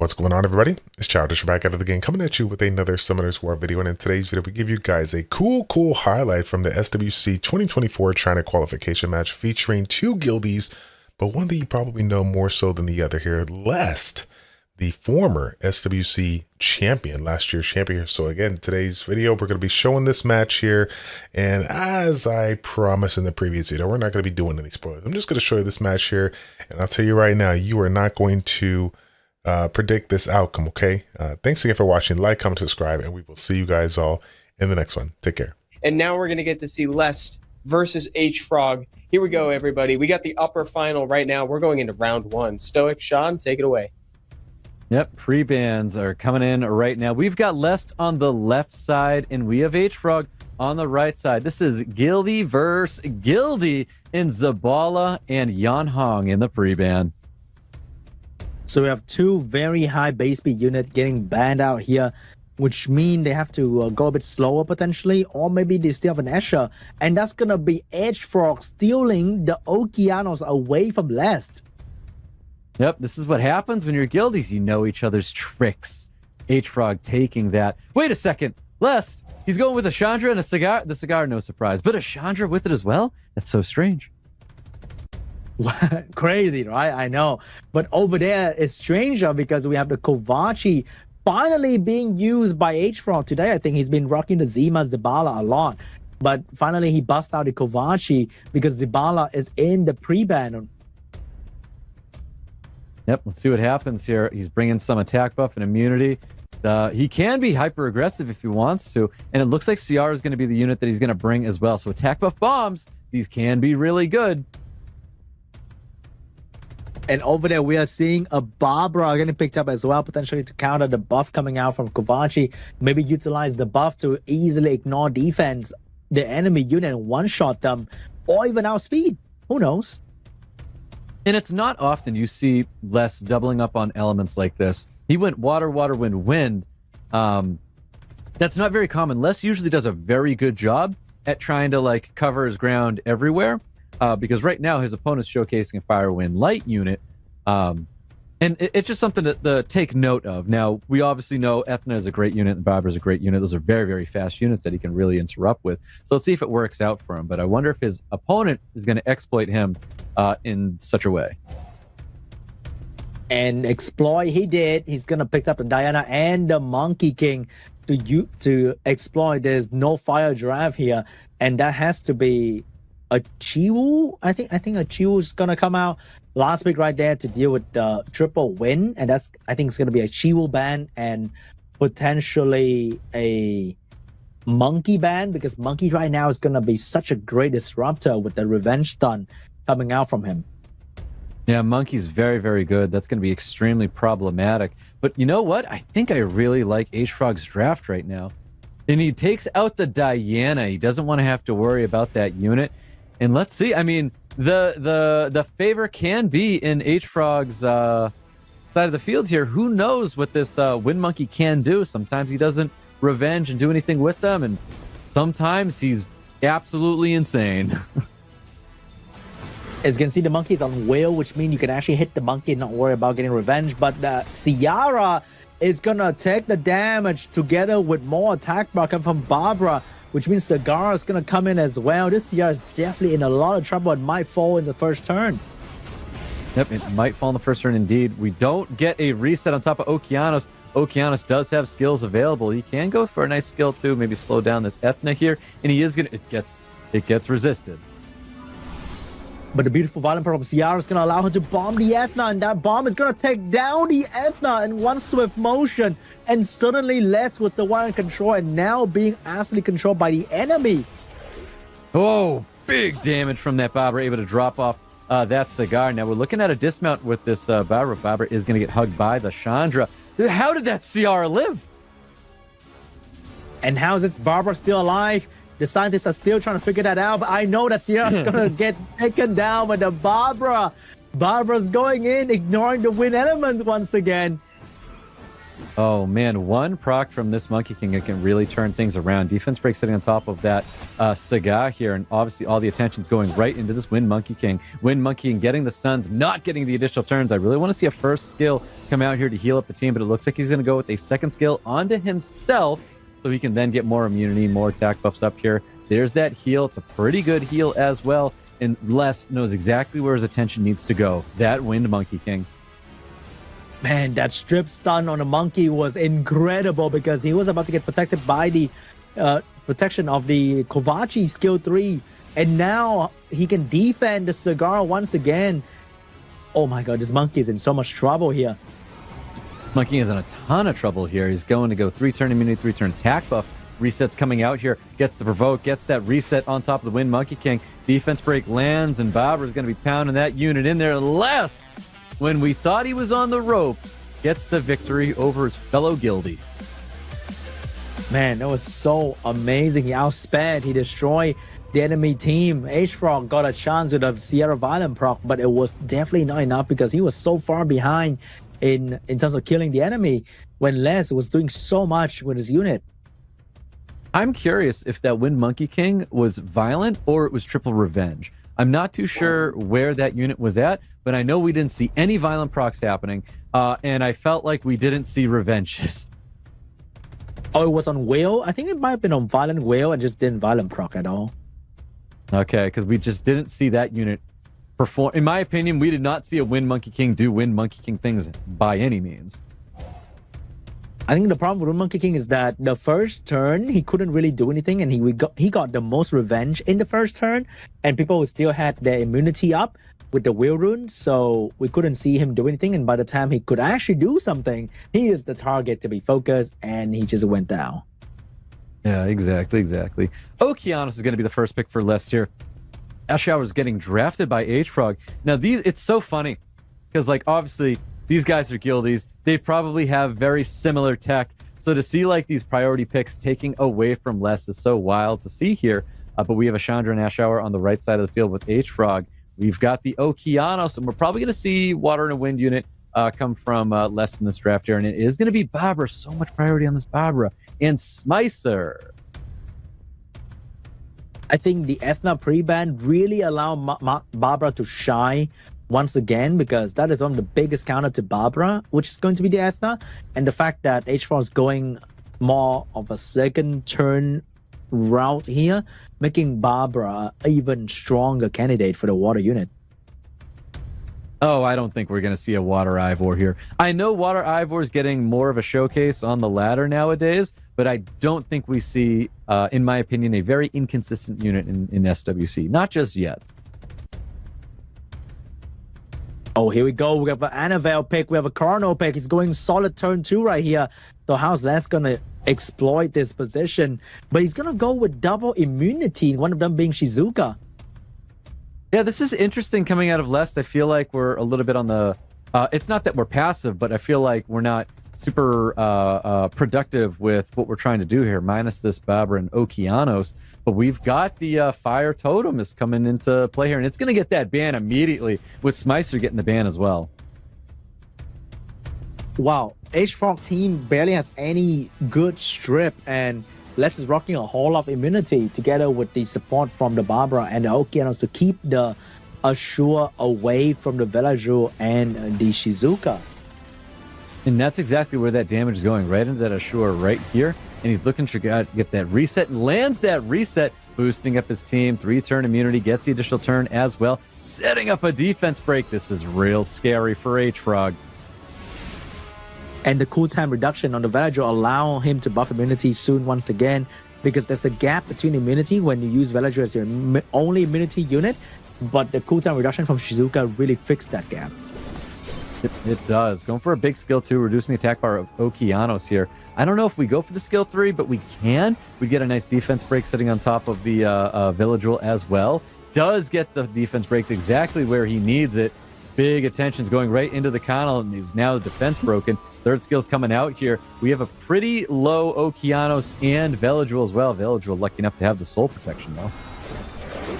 What's going on, everybody? It's Childish back out of the game, coming at you with another Summoners War video. And in today's video, we give you guys a cool highlight from the SWC 2024 China qualification match featuring two guildies, but one that you probably know more so than the other here, Lest, the former SWC champion, last year's champion. So again, today's video, we're going to be showing this match here. And as I promised in the previous video, we're not going to be doing any spoilers. I'm just going to show you this match here. And I'll tell you right now, you are not going to predict this outcome. Okay, thanks again for watching. Like, comment, subscribe, and we will see you guys all in the next one. Take care. And now we're going to get to see Lest versus H-Frog. Here we go, everybody. We got the upper final right now. We're going into round one. Stoic, Sean, take it away. Yep, pre-bans are coming in right now. We've got Lest on the left side, and we have H-Frog on the right side. This is Guildy versus Guildy in Zabala and Yanhong in the pre-ban. So we have two very high base speed units getting banned out here, which mean they have to go a bit slower potentially, or maybe they still have an Escher, and that's gonna be H-Frog stealing the Okeanos away from Lest. Yep, this is what happens when you're guildies. You know each other's tricks. H-Frog taking that. Wait a second, Lest, he's going with a Chandra and a cigar. The cigar, no surprise, but a Chandra with it as well? That's so strange. Crazy, right? I know. But over there it's stranger because we have the Kovaci finally being used by H-Frog today. I think he's been rocking the Zima Zabala a lot. But finally he busts out the Kovaci because Zabala is in the pre-ban. Yep, let's see what happens here. He's bringing some attack buff and immunity. He can be hyper aggressive if he wants to. And it looks like CR is going to be the unit that he's going to bring as well. So attack buff bombs, these can be really good. And over there, we are seeing a Barbara getting picked up as well, potentially to counter the buff coming out from Kovaci. Maybe utilize the buff to easily ignore defense, the enemy unit, and one-shot them, or even outspeed. Who knows? And it's not often you see Lest doubling up on elements like this. He went water, water, wind, wind. That's not very common. Lest usually does a very good job at trying to like cover his ground everywhere. Because right now his opponent's showcasing a Fire Wind Light unit. And it's just something to take note of. Now, we obviously know Ethna is a great unit and Barbara is a great unit. Those are very, very fast units that he can really interrupt with. So let's see if it works out for him. But I wonder if his opponent is going to exploit him in such a way. And exploit he did. He's going to pick up the Diana and the Monkey King to exploit. There's no Fire Giraffe here. And that has to be a Chiwu. I think a Chiwu is gonna come out last week right there to deal with the triple win, and that's I think it's gonna be a Chiwu ban and potentially a Monkey ban, because Monkey right now is gonna be such a great disruptor with the revenge stun coming out from him. Yeah, Monkey's very, very good. That's going to be extremely problematic. But you know what? I think I really like H-Frog's draft right now. And he takes out the Diana. He doesn't want to have to worry about that unit. And let's see. I mean, the favor can be in H-Frog's side of the field here. Who knows what this Wind Monkey can do? Sometimes he doesn't revenge and do anything with them, and sometimes he's absolutely insane. As you can see, the monkey is on wheel, which means you can actually hit the monkey and not worry about getting revenge. But Ciara is gonna take the damage together with more attack bar coming from Barbara, which means Cigar is gonna come in as well. This Ciara is definitely in a lot of trouble and might fall in the first turn. Yep, it might fall in the first turn indeed. We don't get a reset on top of Okeanos. Okeanos does have skills available. He can go for a nice skill too, maybe slow down this Ethna here, and he is gonna it gets resisted. But the beautiful violent from Ciara is going to allow her to bomb the Ethna, and that bomb is going to take down the Ethna in one swift motion. And suddenly Lest was the one in control and now being absolutely controlled by the enemy. Oh, big damage from that Barbara, able to drop off that Cigar. Now we're looking at a dismount with this Barbara. Barbara is going to get hugged by the Chandra. How did that Ciara live? And how is this Barbara still alive? The scientists are still trying to figure that out, but I know that Ciara's gonna get taken down with the Barbara. Barbara's going in, ignoring the wind elements once again. Oh man, one proc from this Monkey King, it can really turn things around. Defense break sitting on top of that Saga here, and obviously all the attention's going right into this Wind Monkey King. Wind Monkey King getting the stuns, not getting the additional turns. I really want to see a first skill come out here to heal up the team, but it looks like he's going to go with a second skill onto himself, so he can then get more immunity, more attack buffs up here. There's that heal. It's a pretty good heal as well, and Les knows exactly where his attention needs to go. That Wind Monkey King. Man, that strip stun on the monkey was incredible because he was about to get protected by the protection of the Kovaci skill 3. And now he can defend the Cigar once again. Oh my god, this monkey is in so much trouble here. Monkey is in a ton of trouble here. He's going to go 3-turn immunity, 3-turn attack buff. Resets coming out here. Gets the provoke, gets that reset on top of the Wind Monkey King. Defense break lands, and Barbara's going to be pounding that unit in there. Less when we thought he was on the ropes, gets the victory over his fellow guildie. Man, that was so amazing. He outsped, he destroyed the enemy team. H-Frog got a chance with a Sierra Violent proc, but it was definitely not enough because he was so far behind in terms of killing the enemy when Les was doing so much with his unit. I'm curious if that Wind Monkey King was violent or it was triple revenge. I'm not too sure where that unit was at, but I know we didn't see any violent procs happening, and I felt like we didn't see revenges. Oh, it was on Whale? I think it might have been on Violent Whale and just didn't violent proc at all. Okay, because we just didn't see that unit perform. In my opinion, we did not see a Wind Monkey King do Wind Monkey King things by any means. I think the problem with Wind Monkey King is that the first turn, he couldn't really do anything, and he got the most revenge in the first turn, and people still had their immunity up with the Wheel Rune, so we couldn't see him do anything, and by the time he could actually do something, he is the target to be focused, and he just went down. Yeah, exactly. Okeanos is going to be the first pick for Les here. Ashour is getting drafted by H-Frog. Now, it's so funny, because, like, obviously, these guys are guildies. They probably have very similar tech. So to see like these priority picks taking away from Les is so wild to see here. But we have a Chandra and Ashour on the right side of the field with H-Frog. We've got the Okeanos, and we're probably going to see Water and a Wind unit come from Les in this draft here. And it is going to be Barbara. So much priority on this Barbara. And Smicer. I think the Ethna pre-ban really allowed Barbara to shine once again, because that is one of the biggest counter to Barbara, which is going to be the Ethna. And the fact that H4 is going more of a second turn route here, making Barbara an even stronger candidate for the water unit. Oh, I don't think we're going to see a Water Ivor here. I know Water Ivor is getting more of a showcase on the ladder nowadays, but I don't think we see, in my opinion, a very inconsistent unit in SWC. Not just yet. Oh, here we go. We have an Annabelle pick. We have a Cardinal pick. He's going solid turn 2 right here. So how's Les going to exploit this position? But he's going to go with double immunity, one of them being Shizuka. Yeah, this is interesting coming out of Les. I feel like we're a little bit on the... it's not that we're passive, but I feel like we're not super productive with what we're trying to do here, minus this Barbara and Okeanos. But we've got the Fire Totem is coming into play here, and it's going to get that ban immediately, with Smicer getting the ban as well. Wow, H-Frog team barely has any good strip, and Les is rocking a whole lot of immunity together with the support from the Barbara and the Okeanos to keep the Assure away from the Velajou and the Shizuka. And that's exactly where that damage is going, right into that Assure right here. And he's looking to get that reset, and lands that reset, boosting up his team. 3-turn immunity, gets the additional turn as well, setting up a defense break. This is real scary for H-Frog. And the cooltime reduction on the Velajou allow him to buff immunity soon once again, because there's a gap between immunity when you use Velajou as your only immunity unit, but the cooltime reduction from Shizuka really fixed that gap. It does. Going for a big skill 2, reducing the attack bar of Okeanos here. I don't know if we go for the skill 3, but we can. We get a nice defense break sitting on top of the Villagewell as well. Does get the defense breaks exactly where he needs it. Big attention's going right into the Connell, and now the defense broken. Third skill's coming out here. We have a pretty low Okeanos and Villagewell as well. Villagewell lucky enough to have the soul protection though.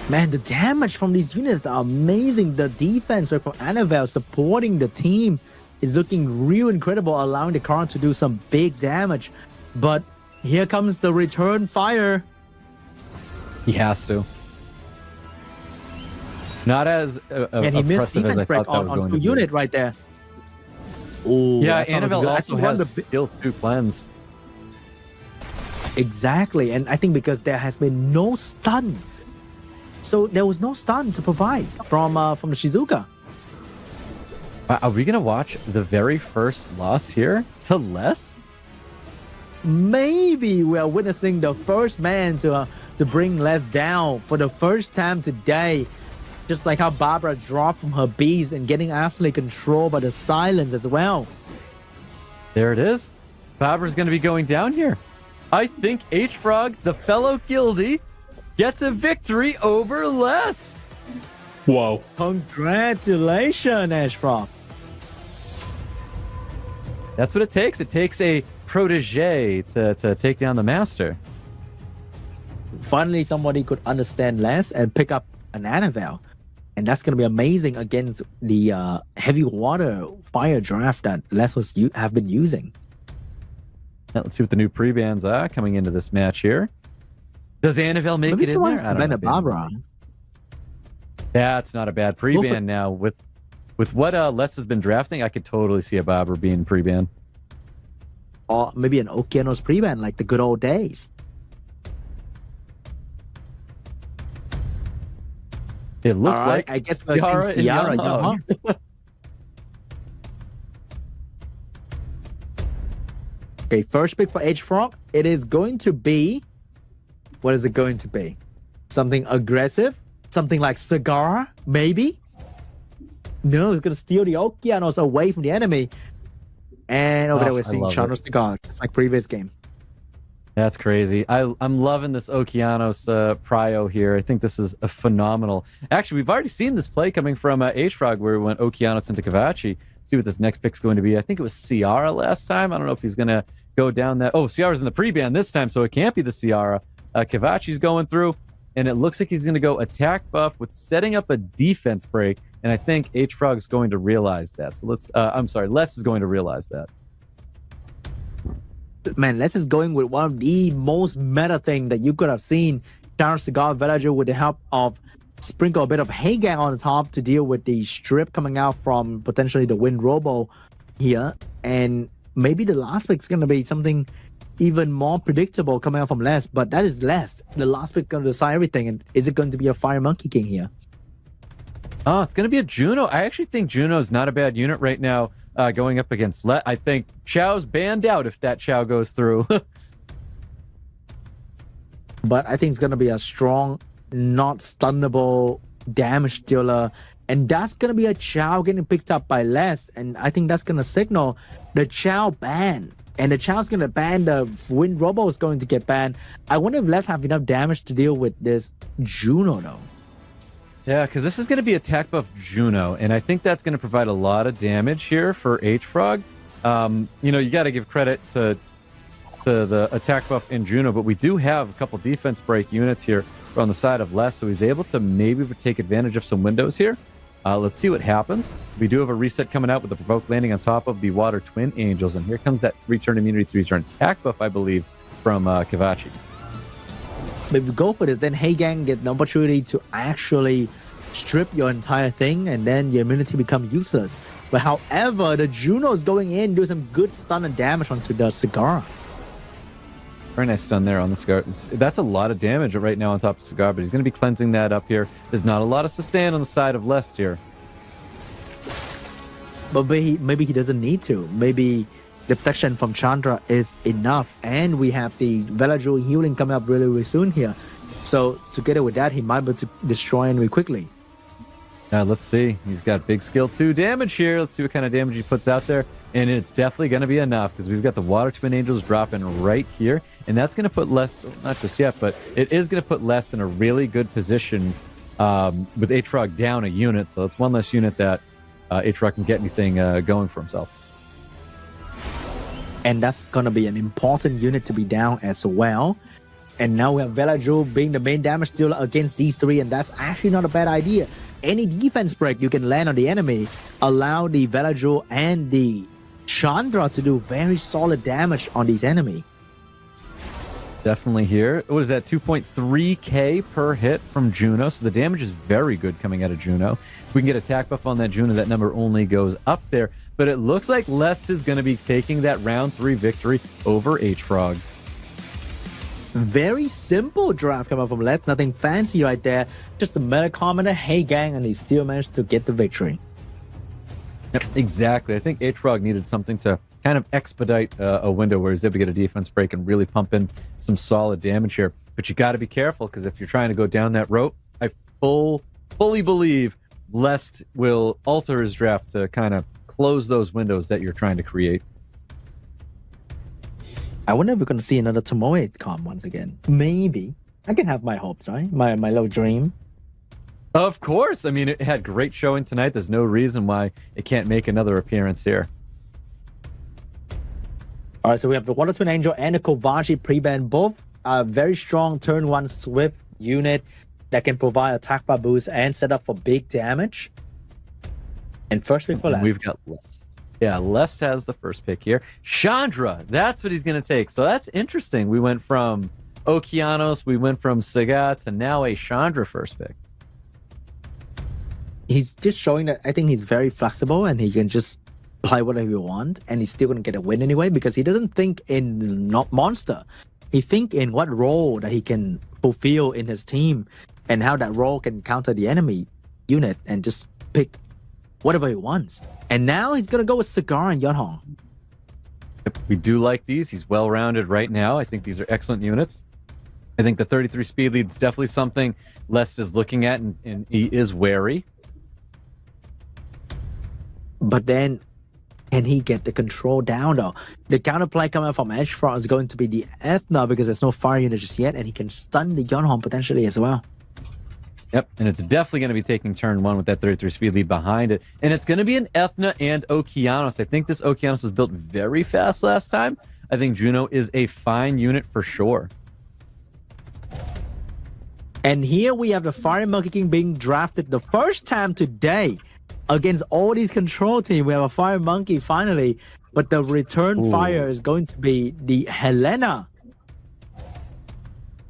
Man, the damage from these units are amazing. The defense from Annabelle supporting the team is looking real incredible, allowing the car to do some big damage. But here comes the return fire. He has to. Not as and he missed impressive as I defense break thought that was on going two to be. unit right there. Oh, Yeah, that's not Annabelle good. I also think one of has the skill 2 cleanse. Exactly, and I think because there has been no stun, so there was no stun to provide from the Shizuka. Are we gonna watch the very first loss here to Les? Maybe we are witnessing the first man to bring Les down for the first time today. Just like how Barbara dropped from her beast and getting absolutely controlled by the silence as well. There it is. Barbara's gonna be going down here. I think H-Frog, the fellow guildie, gets a victory over Les. Whoa. Congratulations, Ashfrog. That's what it takes. It takes a protege to take down the master. Finally, somebody could understand Les and pick up an Annabelle. And that's going to be amazing against the heavy water fire draft that Les have been using. Now, let's see what the new pre-bans are coming into this match here. Does Annabelle make it in there? I don't know. Barbara. That's not a bad pre-ban now. With what Les has been drafting, I could totally see a Barbara being pre-ban. Or maybe an Okeanos pre-ban like the good old days. It looks like I guess we're seeing Ciara. Okay, first pick for H-Frog. It is going to be... What is it going to be? Something aggressive? Something like Cigar? Maybe? No, it's going to steal the Okeanos away from the enemy. And over there we're seeing Chandra Cigar, just like previous game. That's crazy. I'm loving this Okeanos prio here. I think this is a phenomenal. Actually, we've already seen this play coming from H-Frog where we went Okeanos into Kavachi. See what this next pick's going to be. I think it was Ciara last time. I don't know if he's going to go down that. Oh, Ciara's in the pre-ban this time, so it can't be the Ciara. Kavachi's going through, and it looks like he's going to go attack buff with setting up a defense break, and I think H-Frog's going to realize that. So let's, I'm sorry, Les is going to realize that. Man, Les is going with one of the most meta thing that you could have seen. Chandra Cigar Villager with the help of sprinkle a bit of Hagang on the top to deal with the strip coming out from potentially the Wind Robo here. And maybe the last pick is going to be something even more predictable coming out from Les, but that is Les. The last pick going to decide everything. And is it going to be a Fire Monkey King here? Oh, it's going to be a Juno. I actually think Juno's not a bad unit right now going up against Les. I think Chao's banned out if that Chao goes through. But I think it's going to be a strong, not stunnable damage dealer. And that's going to be a Chao getting picked up by Les. And I think that's going to signal the Chao ban. And the Chao's going to ban, the Wind Robo is going to get banned. I wonder if Les have enough damage to deal with this Juno, though. Yeah, because this is going to be attack buff Juno. And I think that's going to provide a lot of damage here for H-Frog. You know, you got to give credit to the attack buff in Juno, but we do have a couple defense break units here on the side of Les, so he's able to maybe take advantage of some windows here. Let's see what happens. We do have a reset coming out with the provoke landing on top of the Water Twin Angels, and here comes that 3-turn immunity, 3-turn attack buff, I believe, from Kavachi. But if you go for this, then Hagang get an opportunity to actually strip your entire thing, and then your immunity become useless. But however, the Juno is going in, do some good stun and damage onto the Cigar. Very nice stun there on the Cigar. That's a lot of damage right now on top of Cigar, but he's going to be cleansing that up here. There's not a lot of sustain on the side of Les here. But maybe he doesn't need to. Maybe the protection from Chandra is enough. And we have the Villager healing coming up really, really soon here. So together with that, he might be able to destroy enemy quickly. Let's see. He's got big skill 2 damage here. Let's see what kind of damage he puts out there. And it's definitely going to be enough because we've got the Water Twin Angels dropping right here. And that's going to put Les, not just yet, but it is going to put Les in a really good position with H-Frog down a unit. So it's one less unit that H-Frog can get anything going for himself. And that's going to be an important unit to be down as well. And now we have Villager being the main damage dealer against these three. And that's actually not a bad idea. any defense break you can land on the enemy, allow the Veladro and the Chandra to do very solid damage on these enemy. Definitely here. What is that? 2.3k per hit from Juno. So the damage is very good coming out of Juno. If we can get attack buff on that Juno, that number only goes up there. But it looks like Lest is going to be taking that round 3 victory over H-Frog. Very simple draft coming from Lest. Nothing fancy right there. Just a meta comment, hey gang, and he still managed to get the victory. Yep, exactly. I think H-Frog needed something to kind of expedite a window where he's able to get a defense break and really pump in some solid damage here. But you got to be careful, because if you're trying to go down that route, I fully believe Lest will alter his draft to kind of close those windows that you're trying to create. I wonder if we're going to see another Tomoe comp once again. Maybe. I can have my hopes, right? My little dream. Of course. I mean, it had great showing tonight. There's no reason why it can't make another appearance here. All right, so we have the Water Twin Angel and the Kovaji pre-ban, both are very strong turn 1 swift unit that can provide attack bar boost and set up for big damage. And first pick for Lest. We've got Lest. Yeah, Lest has the first pick here. Chandra, that's what he's going to take. So that's interesting. We went from Okeanos, we went from Saga to now a Chandra first pick. He's just showing that I think he's very flexible and he can just play whatever he wants, and he's still going to get a win anyway, because he doesn't think in not monster. He think in what role that he can fulfill in his team and how that role can counter the enemy unit, and just pick whatever he wants. And now he's going to go with Cigar and Yunhong. Yep, we do like these. He's well-rounded right now. I think these are excellent units. I think the 33 speed lead is definitely something Lest is looking at, and he is wary. But then, can he get the control down though? The counterplay coming from H-Frog is going to be the Ethna, because there's no fire unit just yet, and he can stun the Yunhong potentially as well. Yep, and it's definitely going to be taking turn 1 with that 33 speed lead behind it. And it's going to be an Ethna and Okeanos. I think this Okeanos was built very fast last time. I think Juno is a fine unit for sure. And here we have the Fire Monkey King being drafted the first time today. Against all these control teams, we have a Fire Monkey finally, but the return fire is going to be the Helena.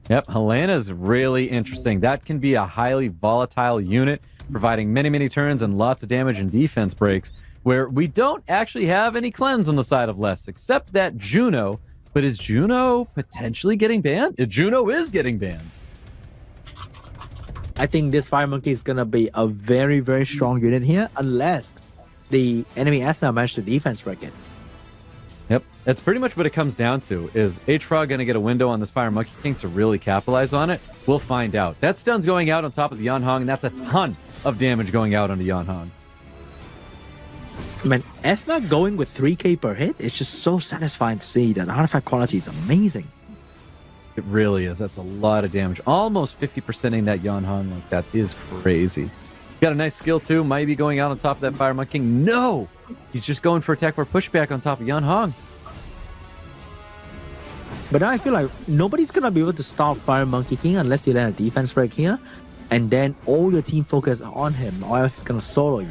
Yep, Helena's really interesting. That can be a highly volatile unit, providing many turns and lots of damage and defense breaks, where we don't actually have any cleanse on the side of Lest, except that Juno. But is Juno potentially getting banned? Juno is getting banned. I think this Fire Monkey is going to be a very strong unit here, unless the enemy Ethna managed to defense break it. Yep, that's pretty much what it comes down to. Is H-Frog going to get a window on this Fire Monkey King to really capitalize on it? We'll find out. That stun's going out on top of the Yunhong, and that's a ton of damage going out on the Yunhong. Man, Ethna going with 3k per hit, it's just so satisfying to see. That artifact quality is amazing. It really is. That's a lot of damage. Almost 50%ing that Yunhong. Like, that is crazy. Got a nice skill too. Might be going out on top of that Fire Monkey King. No! He's just going for attack bar pushback on top of Yunhong. But I feel like nobody's going to be able to stop Fire Monkey King unless you land a defense break here. And then all your team focus on him, or else he's going to solo you.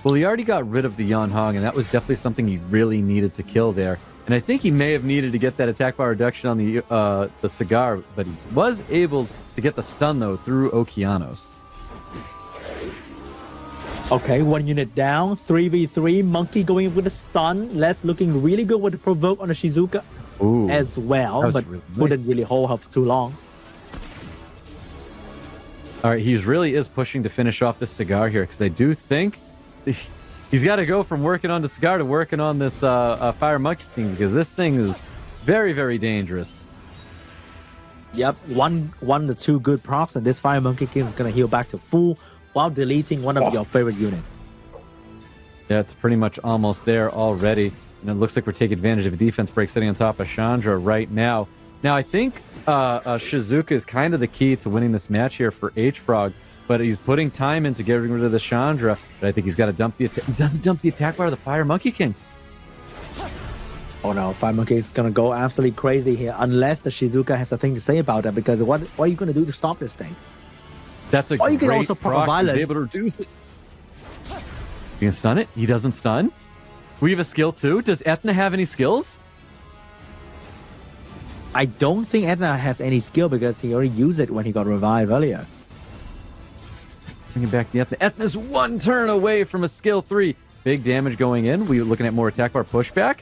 Well, he already got rid of the Yunhong, and that was definitely something he really needed to kill there. And I think he may have needed to get that attack bar reduction on the Cigar, but he was able to get the stun, though, through Okeanos. Okay, 1 unit down, 3v3, Monkey going with a stun. Les looking really good with the provoke on the Shizuka as well, but really nice. Wouldn't really hold her for too long. All right, he really is pushing to finish off this Cigar here, because I do think he's got to go from working on the Cigar to working on this Fire Monkey King, because this thing is very dangerous. Yep, one to two good procs, and this Fire Monkey King is going to heal back to full while deleting one of your favorite units. Yeah, it's pretty much almost there already. And it looks like we're taking advantage of a defense break sitting on top of Chandra right now. Now, I think Shizuka is kind of the key to winning this match here for H-Frog, but he's putting time into getting rid of the Chandra. But I think he's got to dump the attack. He doesn't dump the attack bar of the Fire Monkey King. Oh no, Fire Monkey is going to go absolutely crazy here, unless the Shizuka has a thing to say about that, because what are you going to do to stop this thing? That's a Or you can great also proc proc. He's Violet. able to reduce it. You can stun it. He doesn't stun. We have a skill too. Does Etna have any skills? I don't think Etna has any skill because he already used it when he got revived earlier. Bringing back the Etna. Etna's one turn away from a skill 3. Big damage going in. We're looking at more attack bar pushback.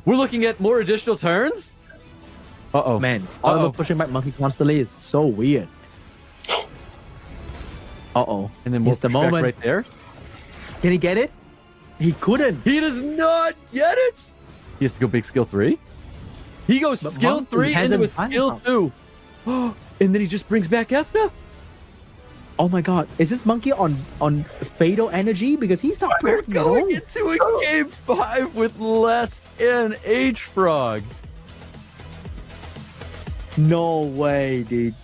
We're looking at more additional turns. Uh-oh. Man, Oliver pushing back Monkey constantly is so weird. Uh-oh. And then more It's the pushback moment. right there. Can he get it? He couldn't. He does not get it. He has to go big skill 3. He goes But skill Monkey 3 hasn't into a done skill that. 2. And then he just brings back Etna. Oh my god. Is this Monkey on fatal energy? Because he's not We're broken at all. going into a game 5 with Lest and H-Frog. No way, dude.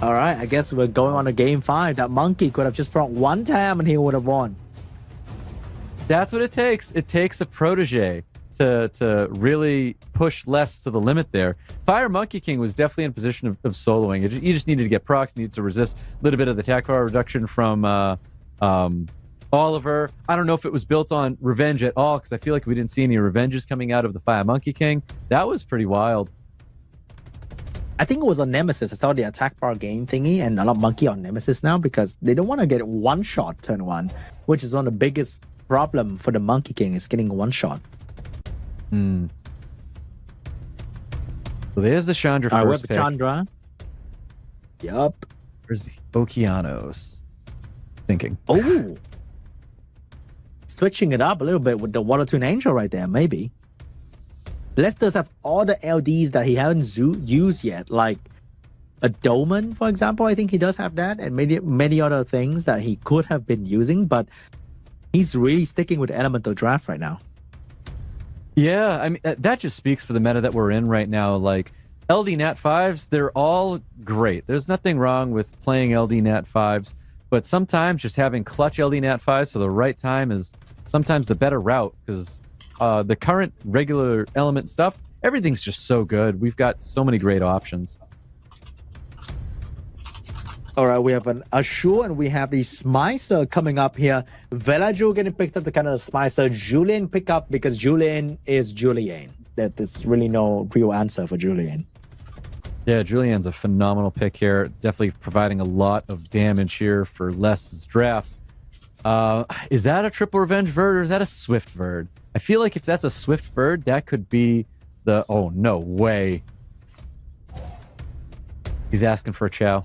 All right, I guess we're going on to game 5. That Monkey could have just brought one time and he would have won. That's what it takes. It takes a protege to really push Less to the limit there. Fire Monkey King was definitely in a position of soloing. You just needed to get procs, needed to resist a little bit of the attack power reduction from Oliver. I don't know if it was built on revenge at all, because I feel like we didn't see any revenges coming out of the Fire Monkey King. That was pretty wild. I think it was on Nemesis. I saw the attack bar game thingy and a lot of Monkey on Nemesis now because they don't want to get one shot turn 1, which is one of the biggest problem for the Monkey King is getting one shot. So there's the Chandra We have first the pick. Chandra. Yup. There's the Okeanos. Thinking. Oh. Switching it up a little bit with the Water Toon Angel right there, maybe. Lester have all the LDs that he hasn't used yet, like a Dolmen, for example. I think he does have that, and many other things that he could have been using, but he's really sticking with Elemental Draft right now. Yeah, I mean, that just speaks for the meta that we're in right now. Like, LD Nat 5s, they're all great. There's nothing wrong with playing LD Nat 5s, but sometimes just having clutch LD Nat 5s for the right time is sometimes the better route, because the current regular element stuff, everything's just so good. We've got so many great options. All right, we have an Ashur and we have the Smicer coming up here. Velaju getting picked up the kind of Smicer. Julian pick up because Julian is Julian. There's really no real answer for Julian. Yeah, Julian's a phenomenal pick here. Definitely providing a lot of damage here for Les's draft. Is that a triple revenge Verd or is that a Swift Verd? I feel like if that's a Swift Verd, that could be the... Oh, no way. He's asking for a chow.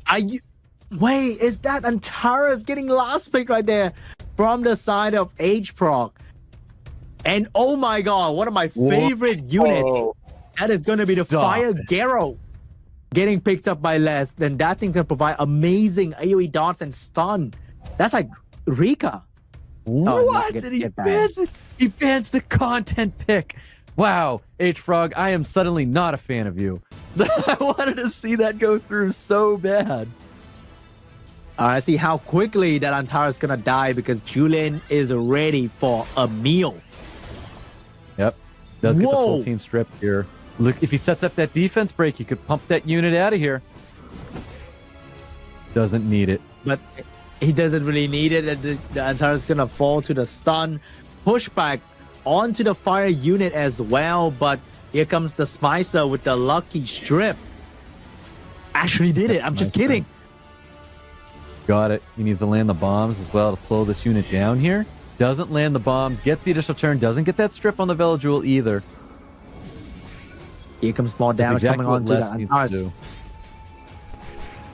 Wait, is that Antares getting last pick right there from the side of H-Proc? And oh my god, one of my favorite units. That is going to be the Fire Garo getting picked up by Les. Then that thing can provide amazing AoE dots and stun. That's like Rika. What? And he bans the content pick. Wow, H-Frog, I am suddenly not a fan of you. I wanted to see that go through so bad. I see how quickly that Antares is going to die because Julian is ready for a meal. Yep. Does get the full team strip here. Look, if he sets up that defense break, he could pump that unit out of here. Doesn't need it. But he doesn't really need it. And the Antares is going to fall to the stun. Pushback onto the fire unit as well. But here comes the Smicer with the lucky strip. Actually did it. I'm just kidding. Got it. He needs to land the bombs as well to slow this unit down here. Doesn't land the bombs. Gets the additional turn. Doesn't get that strip on the Velajul either. Here comes more damage coming on to the Antares.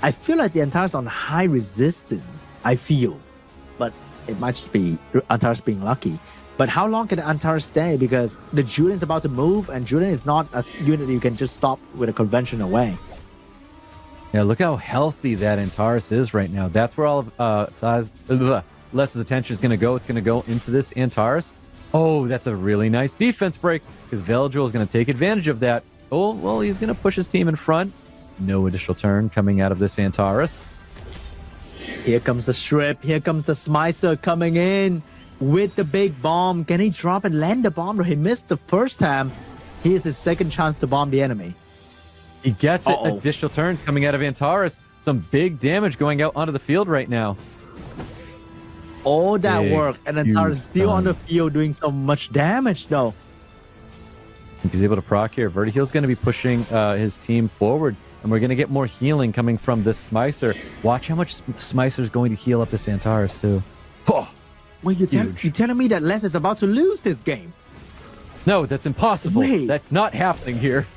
I feel like the Antares on high resistance. I feel. But it might just be Antares being lucky. But how long can the Antares stay? Because the Julian's about to move and Julian is not a unit you can just stop with a conventional way. Yeah, look how healthy that Antares is right now. That's where all of Les's attention is going to go. It's going to go into this Antares. Oh, that's a really nice defense break because Velajul is going to take advantage of that. Oh, well, he's going to push his team in front. No additional turn coming out of this Antares. Here comes the strip. Here comes the Smicer coming in with the big bomb. Can he drop and land the bomb? He missed the first time. Here's his second chance to bomb the enemy. He gets it. Additional turn coming out of Antares. Some big damage going out onto the field right now. All that work, and Antares is still on the field doing so much damage, though. He's able to proc here. Vertiheal's going to be pushing his team forward, and we're going to get more healing coming from this Smicer. Watch how much Smicer's going to heal up to Antares, too. Oh, wait, you're telling me that Les is about to lose this game? No, that's impossible. Wait. That's not happening here.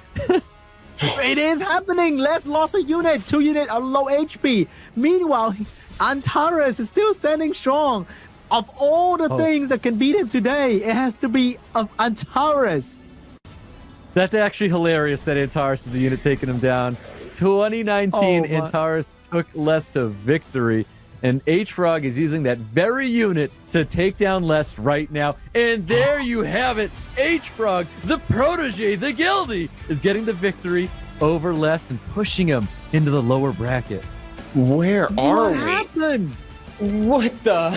It is happening. Les lost a unit. 2 units are low HP. Meanwhile, Antares is still standing strong. Of all the things that can beat him today, it has to be Antares. That's actually hilarious that Antares is the unit taking him down. 2019, Antares took Les to victory. And H-Frog is using that very unit to take down Les right now. And there you have it. H-Frog, the protege, the guildie, is getting the victory over Les and pushing him into the lower bracket. Where are we? What happened? What the?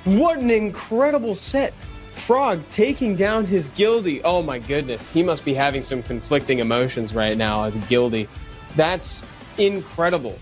What an incredible set. Frog taking down his guildie. Oh my goodness. He must be having some conflicting emotions right now as a guildie. That's incredible.